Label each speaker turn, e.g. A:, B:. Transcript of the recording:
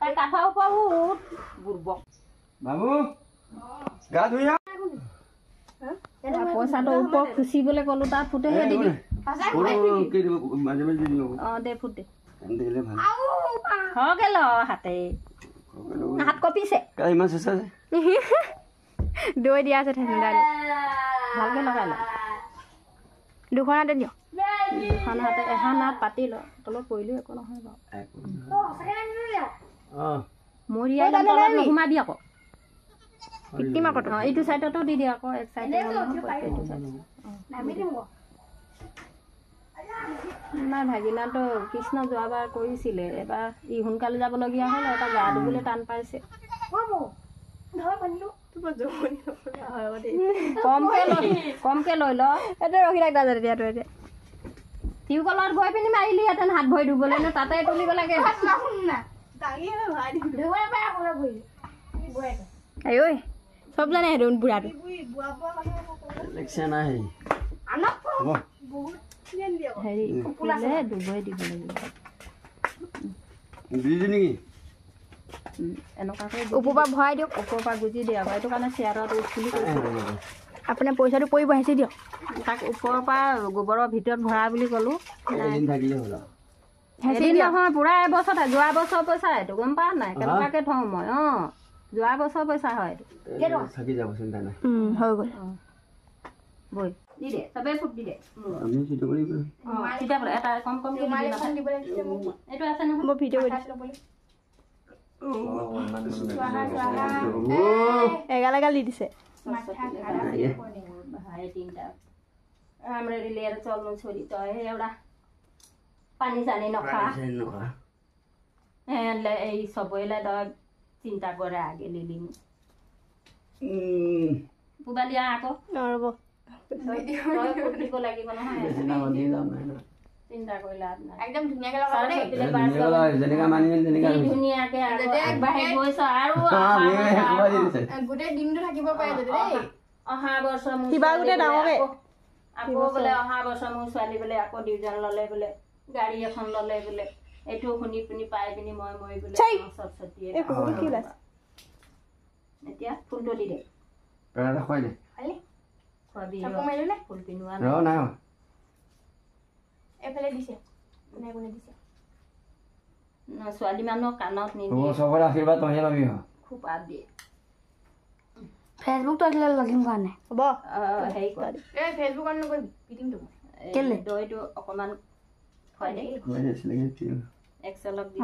A: তাই কাঠৰ ওপৰত উঠ বুৰবক
B: বাবু গা ধুই আহ
A: পইচাটো ওপৰত খুচিবলৈ ক'লো তাত ফুটেহে দিবি
B: মাজে মাজে দিবি
A: দে ফুট দে
B: দিলে ভাল
A: হগে ল হাতে হাত কঁপিছে
B: ইমান চেঁচা যে
C: দৈ দিয়া আছে ঠাণ্ডা
A: ভালকে লগাই ল
C: দুখন হাতে দিয়ক
A: দুখন হাতে এখন হাত পাতি ল তলত পৰিলেও একো নহয় বাৰু মৰিয়াই তলত নোসোমাবি আকৌ এইটো চাইডতো দি দিয়া আকৌ এক চাইডে নাই ভাগিনাটো কৃষ্ণ যোৱাবাৰ কৰিছিলে এবাৰ ই সোনকালে যাবলগীয়া হ'ল এটা গা ধুবলৈ টান পাইছে কমকে লৈ ল
C: এইটো ৰখি থাক দাদা এতিয়া তই এতিয়া
A: টিউবৱেলত গৈ পিনি মাৰিলিহেঁতেন হাত ভৰি ধুবলৈ নো তাতে তুলিব লাগে
C: আই ঐ চব জানে সেইটো বুঢ়াটো
A: হেৰি ডুবই দিব লাগিব এনেকুৱাকৈ
C: ওপৰৰ পৰা ভৰাই দিয়ক
A: ওপৰৰ পৰা গুজি দিয়ে আকৌ এইটো কাৰণে চেয়াৰত উঠ বুলি কৈছে
C: আপোনাৰ পইচাটো পৰিব হেঁচি দিয়ক
A: তাক ওপৰৰ পৰা গোবৰৰ ভিতৰত ভৰা বুলি ক'লো
C: হেঁচি
A: এদিন
C: দিয়ক
A: নহয় পুৰা এবছৰ যোৱা বছৰ পইচা এইটো গম পাৱ নাই কেনেকুৱাকৈ থওঁ মই যোৱা বছৰ পইচা হয় এইটো
B: থাকি যাব চিন্তা নাই
C: হৈ গ'ল
A: বৈ দি দে চবেই ফুট দি দে
B: আমি চিটো কৰিব
A: চিটা বোলে এটা কম কম এইটো আছে নহয়
C: মই ভিডিঅ' কৰি দিছোঁ এগাল এগাল দি দিছে
A: राम्ररी लिएर चल्नु छोरी त एउटा पानी जाने नखा यही सबैलाई त चिन्ता गरेर आगे लिनु पुबाली आएको फुर्तीको लागि चिन्ता कोही लाभ নাই
C: একদম ধুনীয়াকৈ
A: ধুনীয়াকৈ আগবাঢ়ি গৈছ আৰু
C: গোটেই দিনটো থাকিব পাৰে যদি দেই
A: অহা বৰ্ষ
C: কিবা গোটেই ডাঙৰকৈ
A: আকৌ বোলে অহা বছৰ মোৰ ছোৱালী বোলে আকৌ ডিভিজন ল'লে বোলে গাড়ী এখন ল'লে বোলে এইটো শুনি পিনি পাই পিনি মই মৰি বোলে সৰস্বতীয়ে এতিয়া ফুলটো দি দে
B: খুৱাই দে
A: খুৱাবি ফুল পিন্ধোৱা
B: নাই
C: এইফালে দিছে কোনে কোনে দিছে
A: ছোৱালী মানুহক কাণত নিদিয়ে
B: চবৰে আশীৰ্বাদ তইহে পাবি
A: খুব আদ দিয়ে
C: ফেচবুকটো আহিলে লগিন কৰা নাই হ'ব
A: হেৰি কৰ
C: এই ফেচবুকত নকৰিবি পিটিমটো
A: দৈটো অকণমান খুৱাই দে এক চলক দি